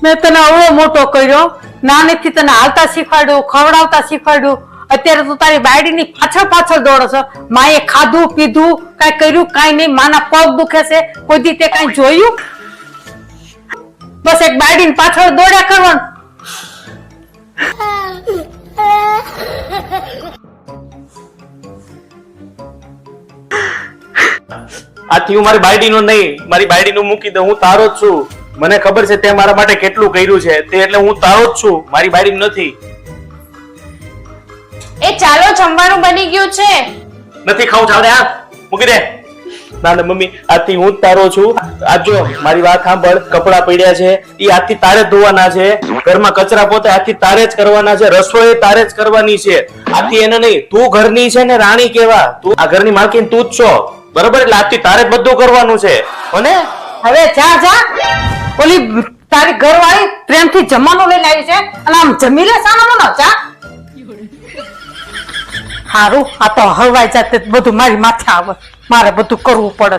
મેં તને આવડો મોટો કર્યો, નાનેથી તને હાલતા શીખવાડ્યું, ખવડાવતા શીખવાડ્યું, અત્યારે તું તારી બાયડીની પાછળ પાછળ દોડો છો. માએ ખાધું પીધું કઈ કર્યું કાઈ નહીં, માના પગ દુખે છે, કોઈ દી તે કઈ જોયું? બસ એક બાયડીની પાછળ દોડ્યા કરવાનું. આથી હું મારી બાયડીનો નહીં, મારી બાયડીનું મૂકી દઉં. હું તારો જ છું. મને ખબર છે તે મારા માટે કેટલું કર્યું છે, તે એટલે હું તારો જ છું, મારી બાયડી નથી. એ ચાલો, જમવાનું બની ગયું છે. નથી ખાવું, ચાલ દે, આ મૂકી દે. ના ના મમ્મી, આથી હું જ તારો છું. આ જો મારી વાત સાંભળ, કપડા પડ્યા છે એ આજથી તારે જ ધોવાના છે, ઘરમાં કચરા પોતે આજથી તારે જ કરવાના છે, રસોઈ તારે જ કરવાની છે. આથી એને નહીં, તું ઘરની છે ને રાણી કેવા, તું આ ઘરની માલકીન તું જ છો, બરોબર? એટલે આજથી તારે જ બધું કરવાનું છે. અને હવે જા જા, ઓલી તારી ઘરવાળી પ્રેમથી જમવાનું લઈને આવી છે અને આમ જમી લે સામાનો ન જા. હારું, આ તો હલવાઈ જાતે બધું મારી માથે આવે, મારે બધું કરવું પડે.